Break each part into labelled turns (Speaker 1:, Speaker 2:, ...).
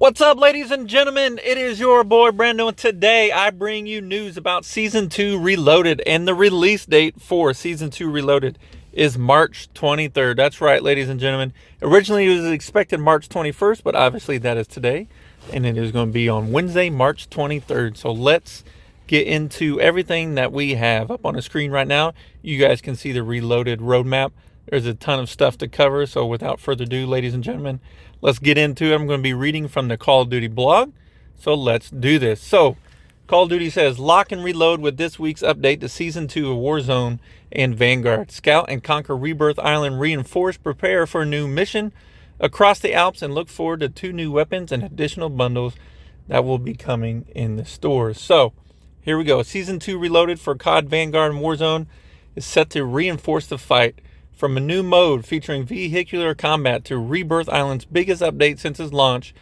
Speaker 1: What's up, ladies and gentlemen? It is your boy Bren, and today I bring you news about Season 2 Reloaded, and the release date for Season 2 Reloaded is March 23rd. That's right, ladies and gentlemen. Originally, it was expected March 21st, but obviously that is today, and it is going to be on Wednesday, March 23rd. So let's get into everything that we have up on the screen right now. You guys can see the Reloaded roadmap. There's a ton of stuff to cover, so without further ado, ladies and gentlemen, let's get into it. I'm going to be reading from the Call of Duty blog, so let's do this. So, Call of Duty says, lock and reload with this week's update to Season 2 of Warzone and Vanguard. Scout and conquer Rebirth Island reinforced. Prepare for a new mission across the Alps and look forward to 2 new weapons and additional bundles that will be coming in the stores. So, here we go. Season 2 Reloaded for COD, Vanguard, and Warzone is set to reinforce the fight. From a new mode featuring vehicular combat to Rebirth Island's biggest update since its launch,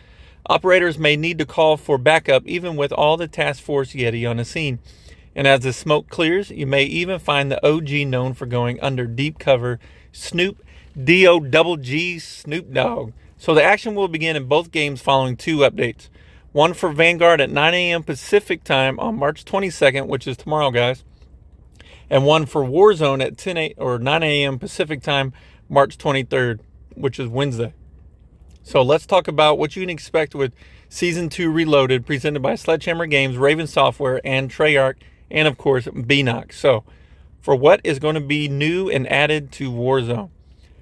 Speaker 1: operators may need to call for backup even with all the Task Force Yeti on the scene. And as the smoke clears, you may even find the OG known for going under deep cover, Snoop, D-O-double-G, Snoop Dogg. So the action will begin in both games following 2 updates. One for Vanguard at 9 a.m. Pacific time on March 22nd, which is tomorrow, guys. And one for Warzone at 9 a.m. Pacific time, March 23rd, which is Wednesday. So let's talk about what you can expect with Season 2 Reloaded, presented by Sledgehammer Games, Raven Software, and Treyarch, and of course, BNOC. So for what is going to be new and added to Warzone.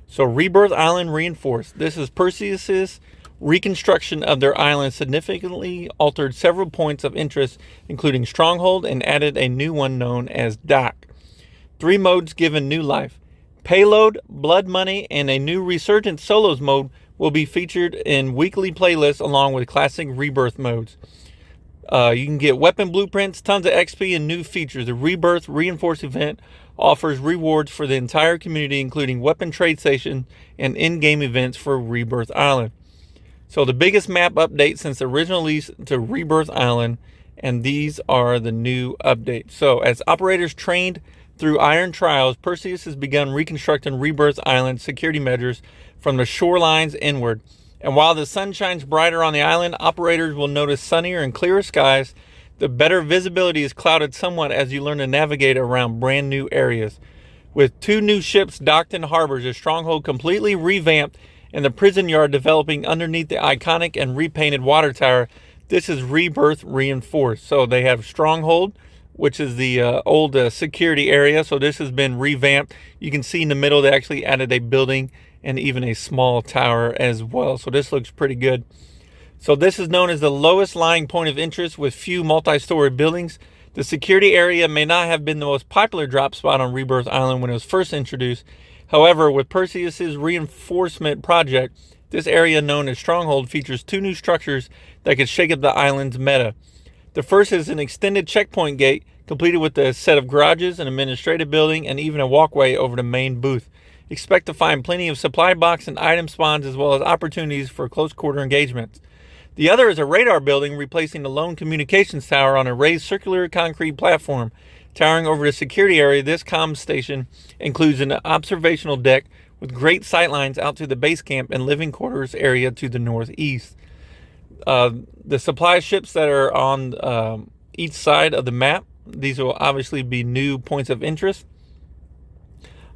Speaker 1: So Rebirth Island reinforced. This is Perseus's reconstruction of their island significantly altered several points of interest, including Stronghold, and added a new one known as Dogg. 3 modes given new life. Payload, Blood Money, and a new Resurgent Solos mode will be featured in weekly playlists along with classic Rebirth modes. You can get weapon blueprints, tons of XP, and new features. The Rebirth Reinforced event offers rewards for the entire community, including weapon trade station and in-game events for Rebirth Island. So the biggest map update since the original release to Rebirth Island, and these are the new updates. So as operators trained through Iron Trials, Perseus has begun reconstructing Rebirth Island security measures from the shorelines inward. And while the sun shines brighter on the island, operators will notice sunnier and clearer skies. The better visibility is clouded somewhat as you learn to navigate around brand new areas. With 2 new ships docked in harbors, a Stronghold completely revamped, and the prison yard developing underneath the iconic and repainted water tower, this is Rebirth reinforced. So they have Stronghold, which is the old security area. So this has been revamped. You can see in the middle they actually added a building and even a small tower as well. So this looks pretty good. So this is known as the lowest lying point of interest with few multi-story buildings. The security area may not have been the most popular drop spot on Rebirth Island when it was first introduced. However, with Perseus's reinforcement project, this area known as Stronghold features 2 new structures that could shake up the island's meta. The first is an extended checkpoint gate, completed with a set of garages, an administrative building, and even a walkway over the main booth. Expect to find plenty of supply box and item spawns, as well as opportunities for close quarter engagements. The other is a radar building, replacing the lone communications tower on a raised circular concrete platform. Towering over the security area, this comm station includes an observational deck with great sightlines out to the base camp and living quarters area to the northeast. The supply ships that are on each side of the map, these will obviously be new points of interest.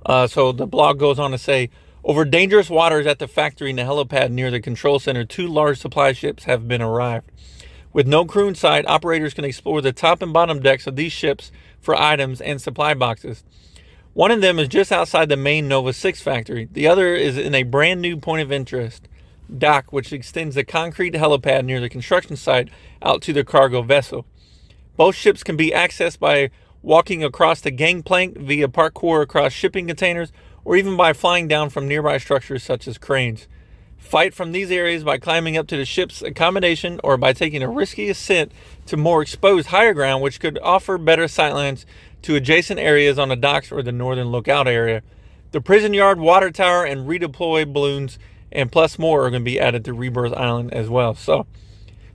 Speaker 1: So the blog goes on to say, over dangerous waters at the factory and the helipad near the control center, 2 large supply ships have been arrived. With no crew inside, operators can explore the top and bottom decks of these ships for items and supply boxes. One of them is just outside the main Nova 6 factory. The other is in a brand new point of interest, dock, which extends the concrete helipad near the construction site out to the cargo vessel. Both ships can be accessed by walking across the gangplank, via parkour across shipping containers, or even by flying down from nearby structures such as cranes. Fight from these areas by climbing up to the ship's accommodation or by taking a risky ascent to more exposed higher ground, which could offer better sightlines to adjacent areas on the docks or the northern lookout area. The prison yard, water tower, and redeploy balloons and plus more are going to be added to Rebirth Island as well. So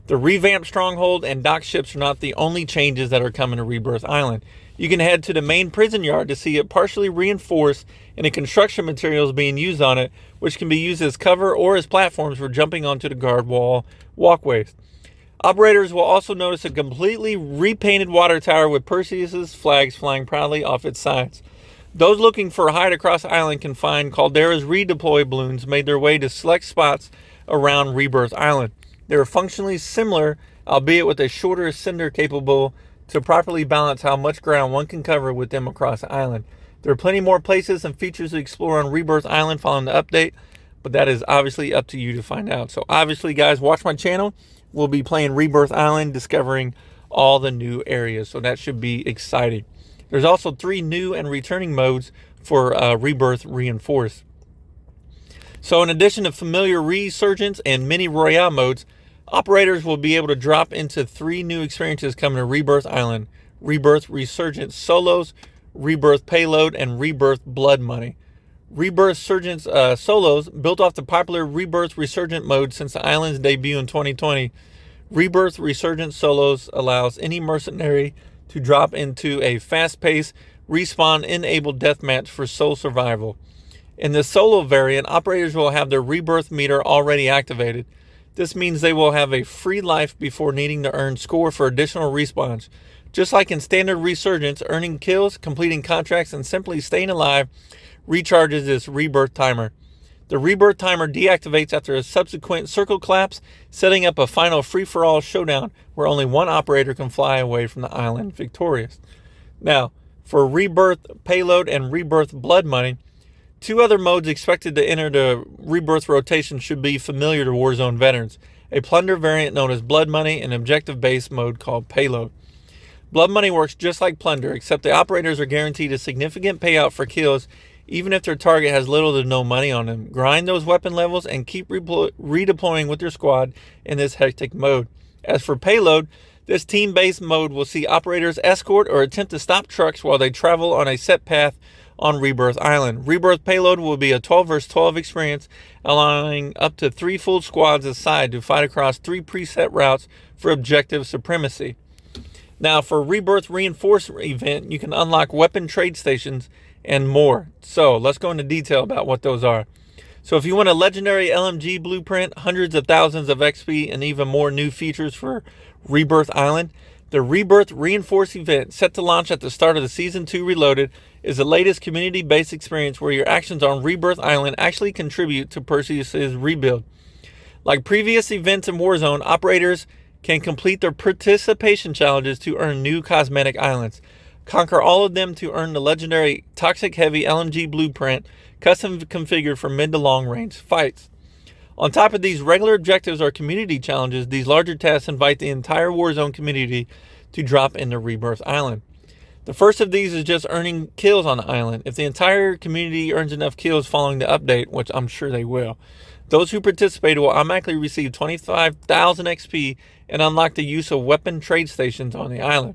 Speaker 1: The revamped Stronghold and dock ships are not the only changes that are coming to Rebirth Island. You can head to the main prison yard to see it partially reinforced and the construction materials being used on it, which can be used as cover or as platforms for jumping onto the guard wall walkways. Operators will also notice a completely repainted water tower with Perseus's flags flying proudly off its sides. Those looking for a hide across the island can find Caldera's redeploy balloons made their way to select spots around Rebirth Island. They are functionally similar, albeit with a shorter ascender capable to properly balance how much ground one can cover with them across the island. There are plenty more places and features to explore on Rebirth Island following the update, but that is obviously up to you to find out. So obviously, guys, watch my channel. We'll be playing Rebirth Island, discovering all the new areas, so that should be exciting. There's also 3 new and returning modes for Rebirth Reinforced. So in addition to familiar Resurgence and Mini Royale modes, operators will be able to drop into 3 new experiences coming to Rebirth Island: Rebirth Resurgence Solos, Rebirth Payload, and Rebirth Blood Money. Rebirth Resurgence Solos, built off the popular Rebirth Resurgent mode since the island's debut in 2020. Rebirth Resurgence Solos allows any mercenary to drop into a fast-paced, respawn-enabled deathmatch for sole survival. In the solo variant, operators will have their rebirth meter already activated. This means they will have a free life before needing to earn score for additional respawns. Just like in standard Resurgence, earning kills, completing contracts, and simply staying alive recharges this rebirth timer. The rebirth timer deactivates after a subsequent circle collapse, setting up a final free-for-all showdown where only one operator can fly away from the island victorious. Now, for Rebirth Payload and Rebirth Blood Money, 2 other modes expected to enter the Rebirth rotation should be familiar to Warzone veterans: a plunder variant known as Blood Money and an objective-based mode called Payload. Blood Money works just like plunder, except the operators are guaranteed a significant payout for kills even if their target has little to no money on them. Grind those weapon levels and keep redeploying with your squad in this hectic mode. As for Payload, this team-based mode will see operators escort or attempt to stop trucks while they travel on a set path on Rebirth Island. Rebirth Payload will be a 12 vs 12 experience, allowing up to 3 full squads aside to fight across 3 preset routes for objective supremacy. Now, for Rebirth Reinforced event, you can unlock weapon trade stations and more. So let's go into detail about what those are. So if you want a legendary LMG blueprint, hundreds of thousands of XP, and even more new features for Rebirth Island, the Rebirth Reinforced event, set to launch at the start of the Season 2 Reloaded, is the latest community-based experience where your actions on Rebirth Island actually contribute to Perseus's rebuild. Like previous events in Warzone, operators can complete their participation challenges to earn new cosmetic islands. Conquer all of them to earn the legendary Toxic Heavy LMG blueprint, custom configured for mid to long range fights. On top of these regular objectives are community challenges. These larger tasks invite the entire Warzone community to drop into Rebirth Island. The first of these is just earning kills on the island. If the entire community earns enough kills following the update, which I'm sure they will, those who participated will automatically receive 25,000 XP and unlock the use of weapon trade stations on the island.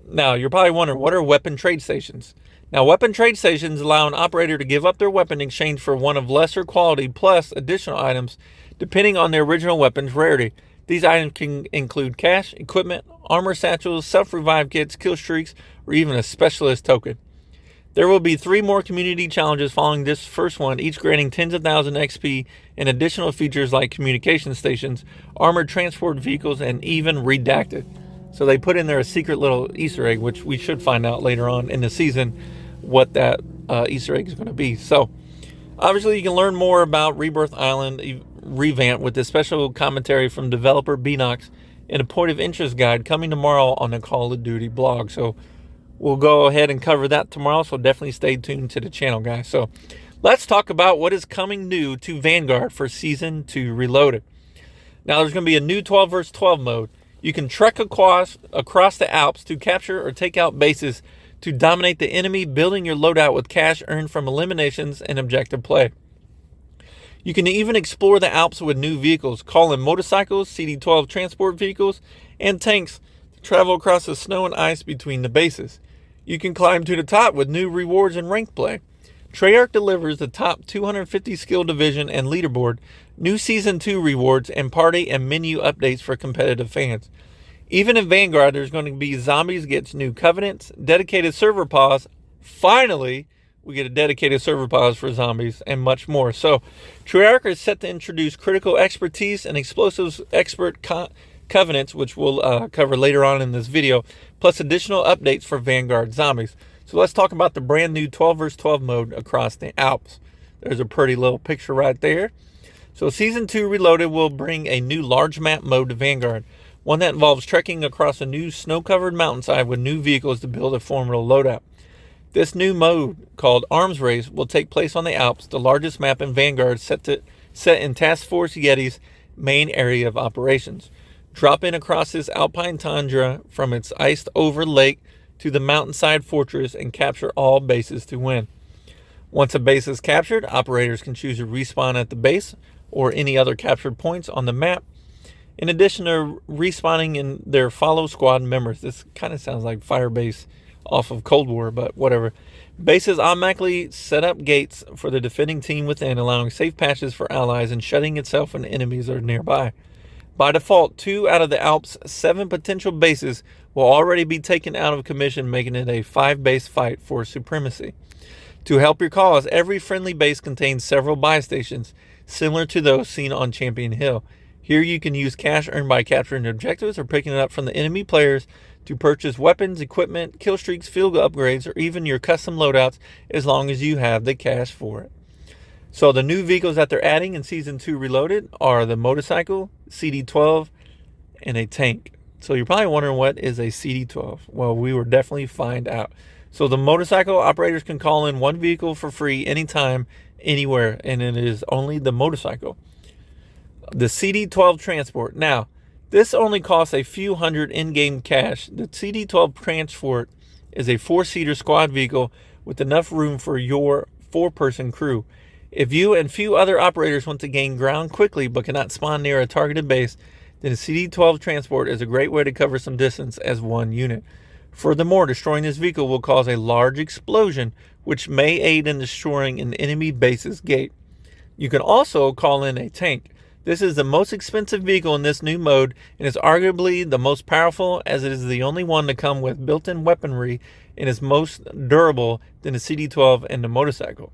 Speaker 1: Now, you're probably wondering, what are weapon trade stations? Now, weapon trade stations allow an operator to give up their weapon in exchange for one of lesser quality plus additional items depending on their original weapon's rarity. These items can include cash, equipment, armor satchels, self-revive kits, kill streaks, or even a specialist token. There will be 3 more community challenges following this first one, each granting tens of thousands XP and additional features like communication stations, armored transport vehicles, and even redacted. So they put in there a secret little Easter egg, which we should find out later on in the season what that Easter egg is going to be. So obviously you can learn more about Rebirth Island revamp with the special commentary from developer Beanox and a point of interest guide coming tomorrow on the Call of Duty blog. So we'll go ahead and cover that tomorrow, so definitely stay tuned to the channel, guys. So let's talk about what is coming new to Vanguard for Season 2 Reloaded. Now there's going to be a new 12 vs 12 mode. You can trek across the Alps to capture or take out bases to dominate the enemy, building your loadout with cash earned from eliminations and objective play. You can even explore the Alps with new vehicles, call in motorcycles, Cd12 Transport vehicles, and tanks to travel across the snow and ice between the bases. You can climb to the top with new rewards and rank play. Treyarch delivers the top 250 skill division and leaderboard, new Season 2 rewards, and party and menu updates for competitive fans. Even in Vanguard, there's going to be Zombies gets new covenants, dedicated server pause. Finally, we get a dedicated server pause for Zombies, and much more. So, Treyarch is set to introduce critical expertise and explosives expert covenants, which we'll cover later on in this video, plus additional updates for Vanguard Zombies. So let's talk about the brand new 12 vs 12 mode across the Alps. There's a pretty little picture right there. So Season 2 Reloaded will bring a new large map mode to Vanguard, one that involves trekking across a new snow-covered mountainside with new vehicles to build a formidable loadout. This new mode, called Arms Race, will take place on the Alps, the largest map in Vanguard set in Task Force Yeti's main area of operations. Drop in across this alpine tundra from its iced-over lake to the mountainside fortress and capture all bases to win. Once a base is captured, operators can choose to respawn at the base or any other captured points on the map. In addition to respawning in their follow squad members, this kind of sounds like Firebase off of Cold War, but whatever. Bases automatically set up gates for the defending team within, allowing safe patches for allies and shutting itself when enemies are nearby. By default, 2 out of the Alps' 7 potential bases will already be taken out of commission, making it a 5-base fight for supremacy. To help your cause, every friendly base contains several buy stations, similar to those seen on Champion Hill. Here you can use cash earned by capturing objectives or picking it up from the enemy players to purchase weapons, equipment, kill streaks, field upgrades, or even your custom loadouts, as long as you have the cash for it. So the new vehicles that they're adding in Season 2 Reloaded are the motorcycle, Cd12, and a tank. So you're probably wondering, what is a Cd12? Well, we will definitely find out. So the motorcycle operators can call in one vehicle for free anytime, anywhere, and it is only the motorcycle. The Cd12 Transport. Now, this only costs a few hundred in-game cash. The Cd12 Transport is a 4-seater squad vehicle with enough room for your 4-person crew. If you and few other operators want to gain ground quickly but cannot spawn near a targeted base, then Cd12 Transport is a great way to cover some distance as one unit. Furthermore, destroying this vehicle will cause a large explosion, which may aid in destroying an enemy base's gate. You can also call in a tank. This is the most expensive vehicle in this new mode and is arguably the most powerful, as it is the only one to come with built-in weaponry and is most durable than the Cd12 and the motorcycle.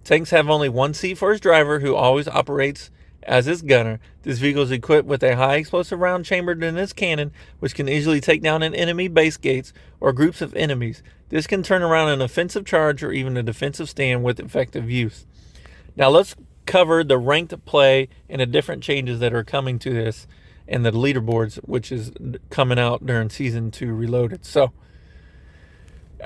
Speaker 1: Tanks have only one seat for his driver, who always operates as his gunner. This vehicle is equipped with a high explosive round chambered in its cannon, which can easily take down an enemy base gates or groups of enemies. This can turn around an offensive charge or even a defensive stand with effective use. Now let's cover the ranked play and the different changes that are coming to this and the leaderboards, which is coming out during Season 2 Reloaded. So,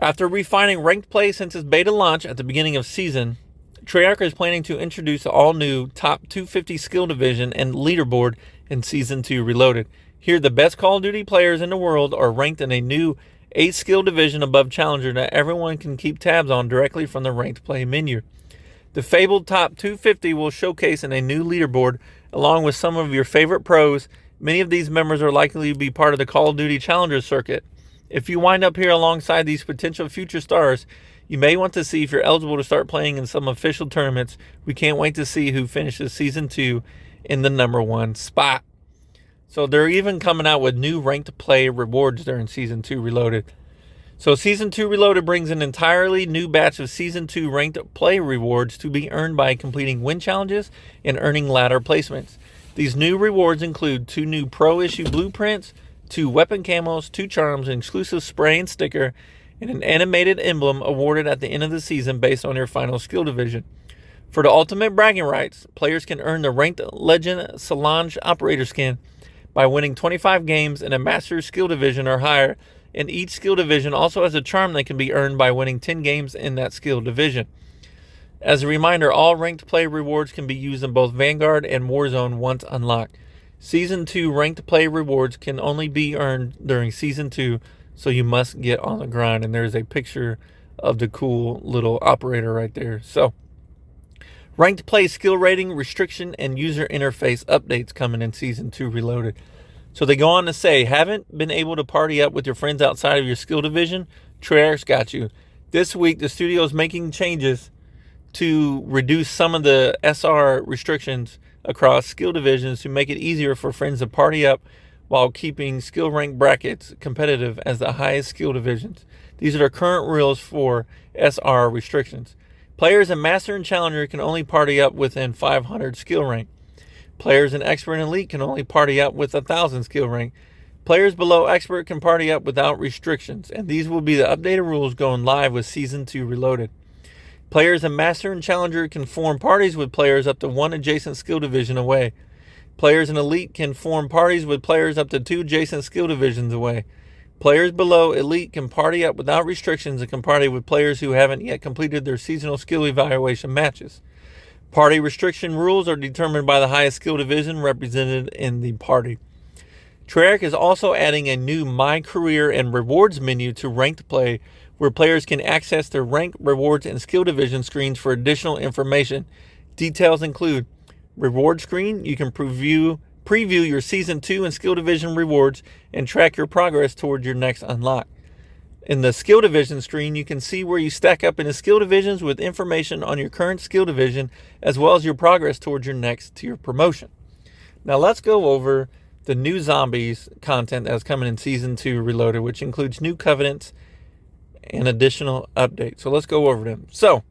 Speaker 1: after refining ranked play since its beta launch at the beginning of season, Treyarch is planning to introduce the all-new Top 250 skill division and leaderboard in Season 2 Reloaded. Here, the best Call of Duty players in the world are ranked in a new 8-skill division above Challenger that everyone can keep tabs on directly from the ranked play menu. The fabled Top 250 will showcase in a new leaderboard along with some of your favorite pros. Many of these members are likely to be part of the Call of Duty Challenger circuit. If you wind up here alongside these potential future stars, you may want to see if you're eligible to start playing in some official tournaments. We can't wait to see who finishes Season 2 in the #1 spot. So they're even coming out with new ranked play rewards during Season 2 Reloaded. So Season 2 Reloaded brings an entirely new batch of Season 2 ranked play rewards to be earned by completing win challenges and earning ladder placements. These new rewards include 2 new Pro Issue blueprints, 2 weapon camos, 2 charms, an exclusive spray and sticker, and an animated emblem awarded at the end of the season based on your final skill division. For the ultimate bragging rights, players can earn the ranked Legend Solange Operator skin by winning 25 games in a Master skill division or higher, and each skill division also has a charm that can be earned by winning 10 games in that skill division. As a reminder, all ranked play rewards can be used in both Vanguard and Warzone once unlocked. Season 2 ranked play rewards can only be earned during Season 2, so you must get on the grind. And there's a picture of the cool little operator right there. So, ranked play skill rating, restriction, and user interface updates coming in Season 2 Reloaded. So they go on to say, haven't been able to party up with your friends outside of your skill division? Treyarch's got you. This week, the studio is making changes to reduce some of the SR restrictions across skill divisions to make it easier for friends to party up while keeping skill rank brackets competitive as the highest skill divisions. These are the current rules for SR restrictions. Players in Master and Challenger can only party up within 500 skill rank. Players in Expert and Elite can only party up with 1,000 skill rank. Players below Expert can party up without restrictions, and these will be the updated rules going live with Season 2 Reloaded. Players in Master and Challenger can form parties with players up to 1 adjacent skill division away. Players in Elite can form parties with players up to 2 adjacent skill divisions away. Players below Elite can party up without restrictions and can party with players who haven't yet completed their seasonal skill evaluation matches. Party restriction rules are determined by the highest skill division represented in the party. Treyarch is also adding a new My Career and Rewards menu to Ranked Play, where players can access their rank, rewards, and skill division screens for additional information. Details include reward screen. You can preview your Season 2 and skill division rewards and track your progress toward your next unlock. In the skill division screen, you can see where you stack up in the skill divisions with information on your current skill division, as well as your progress towards your next tier promotion. Now let's go over the new zombies content that's coming in Season 2 Reloaded, which includes new covenants and additional updates. So let's go over them. So,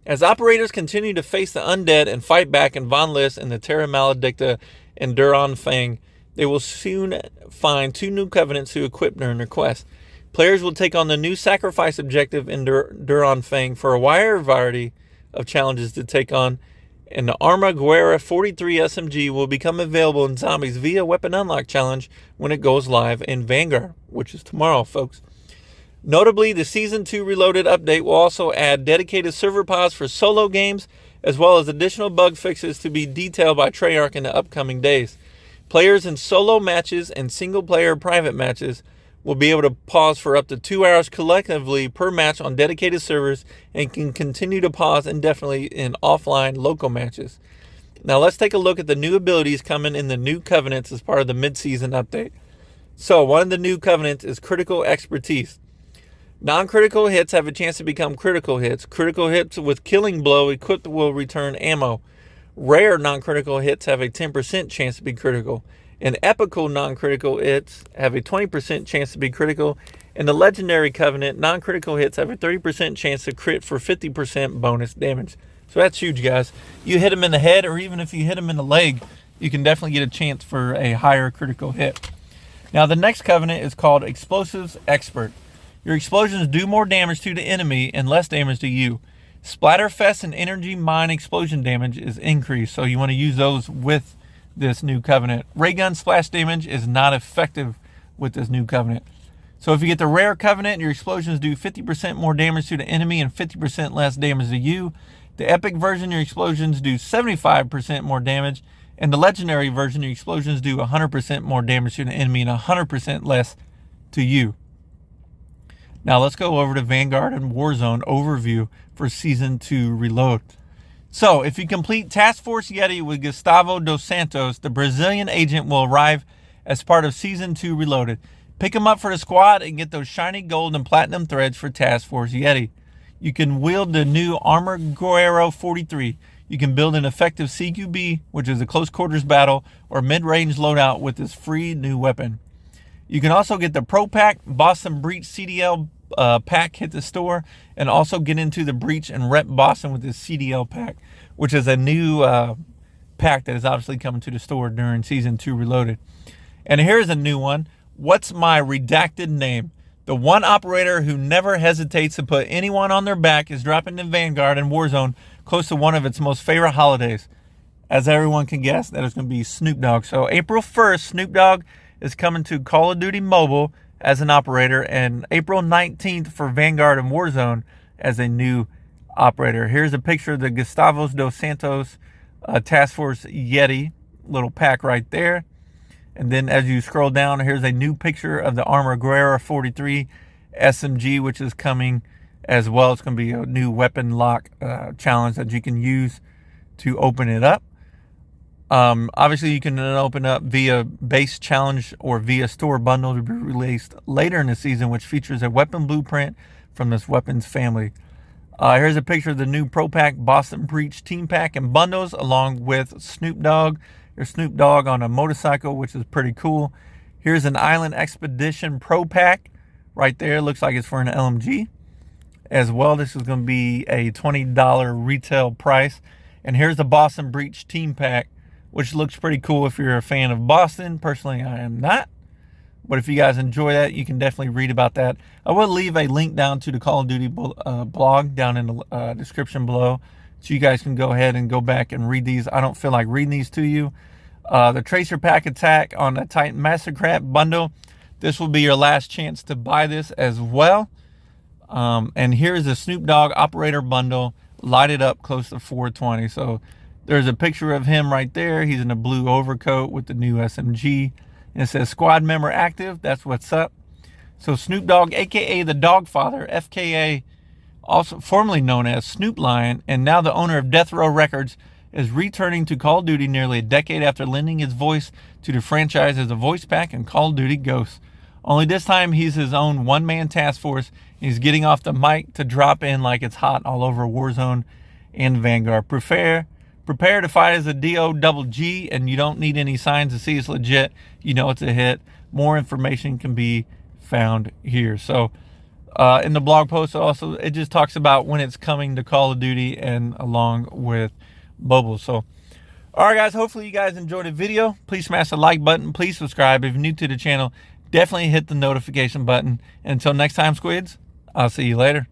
Speaker 1: as operators continue to face the undead and fight back in Von List and the Terra Maledicta and Duran Fang, they will soon find 2 new covenants to equip during their quest. Players will take on the new sacrifice objective in Duran Fang for a wider variety of challenges to take on, and the Arma Guerra 43 SMG will become available in Zombies via Weapon Unlock Challenge when it goes live in Vanguard, which is tomorrow, folks. Notably, the Season 2 Reloaded update will also add dedicated server pods for solo games, as well as additional bug fixes to be detailed by Treyarch in the upcoming days. Players in solo matches and single-player private matches will be able to pause for up to 2 hours collectively per match on dedicated servers and can continue to pause indefinitely in offline local matches. Now let's take a look at the new abilities coming in the new covenants as part of the mid-season update. So one of the new covenants is Critical Expertise. Non-critical hits have a chance to become critical hits. Critical hits with Killing Blow equipped will return ammo. Rare non-critical hits have a 10% chance to be critical. And epical non-critical hits have a 20% chance to be critical. In the Legendary Covenant, non-critical hits have a 30% chance to crit for 50% bonus damage. So that's huge, guys. You hit them in the head, or even if you hit them in the leg, you can definitely get a chance for a higher critical hit. Now, the next covenant is called Explosives Expert. Your explosions do more damage to the enemy and less damage to you. Splatterfest and Energy Mine explosion damage is increased, so you want to use those with this new covenant. Ray gun splash damage is not effective with this new covenant. So if you get the rare covenant, your explosions do 50% more damage to the enemy and 50% less damage to you. The epic version, your explosions do 75% more damage. And the legendary version, your explosions do 100% more damage to the enemy and 100% less to you. Now let's go over to Vanguard and Warzone overview for Season 2 Reload. So, if you complete Task Force Yeti with Gustavo dos Santos, the Brazilian agent will arrive as part of Season 2 Reloaded. Pick him up for the squad and get those shiny gold and platinum threads for Task Force Yeti. You can wield the new Arma Guerra 43. You can build an effective CQB, which is a close quarters battle, or mid-range loadout with this free new weapon. You can also get the Pro Pack, Boston Breach CDL pack hit the store, and also get into the Breach and Rep Boston with this CDL pack, which is a new pack that is obviously coming to the store during Season 2 Reloaded. And here's a new one. What's my redacted name? The one operator who never hesitates to put anyone on their back is dropping in Vanguard and Warzone close to one of its most favorite holidays. As everyone can guess, that is going to be Snoop Dogg. So April 1st, Snoop Dogg is coming to Call of Duty Mobile as an operator, and April 19th for Vanguard and Warzone as a new operator. Here's a picture of the Gustavo dos Santos Task Force Yeti little pack right there. And then as you scroll down, here's a new picture of the Arma Guerra 43 SMG, which is coming as well. It's going to be a new weapon lock challenge that you can use to open it up. Obviously, you can then open up via base challenge or via store bundle to be released later in the season, which features a weapon blueprint from this weapons family. Here's a picture of the new Pro Pack Boston Breach Team Pack and bundles, along with Snoop Dogg. There's Snoop Dogg on a motorcycle, which is pretty cool. Here's an Island Expedition Pro Pack right there. Looks like it's for an LMG as well. This is going to be a $20 retail price. And here's the Boston Breach Team Pack, which looks pretty cool if you're a fan of Boston. Personally, I am not. But if you guys enjoy that, you can definitely read about that. I will leave a link down to the Call of Duty blog down in the description below, so you guys can go ahead and go back and read these. I don't feel like reading these to you. The Tracer Pack Attack on the Titan Mastercraft bundle. This will be your last chance to buy this as well. And here's the Snoop Dogg Operator bundle, lighted up close to 420. So there's a picture of him right there. He's in a blue overcoat with the new SMG. And it says squad member active. That's what's up. So Snoop Dogg, aka the Dogfather, FKA, also formerly known as Snoop Lion, and now the owner of Death Row Records, is returning to Call of Duty nearly a decade after lending his voice to the franchise as a voice pack in Call of Duty Ghosts. Only this time he's his own one-man task force. He's getting off the mic to drop in like it's hot all over Warzone and Vanguard. Prepare to fight as a DOGG, and you don't need any signs to see it's legit. You know it's a hit. More information can be found here. So in the blog post also, it just talks about when it's coming to Call of Duty and along with Bubble. So all right, guys, hopefully you guys enjoyed the video. Please smash the like button. Please subscribe. If you're new to the channel, definitely hit the notification button. And until next time, squids, I'll see you later.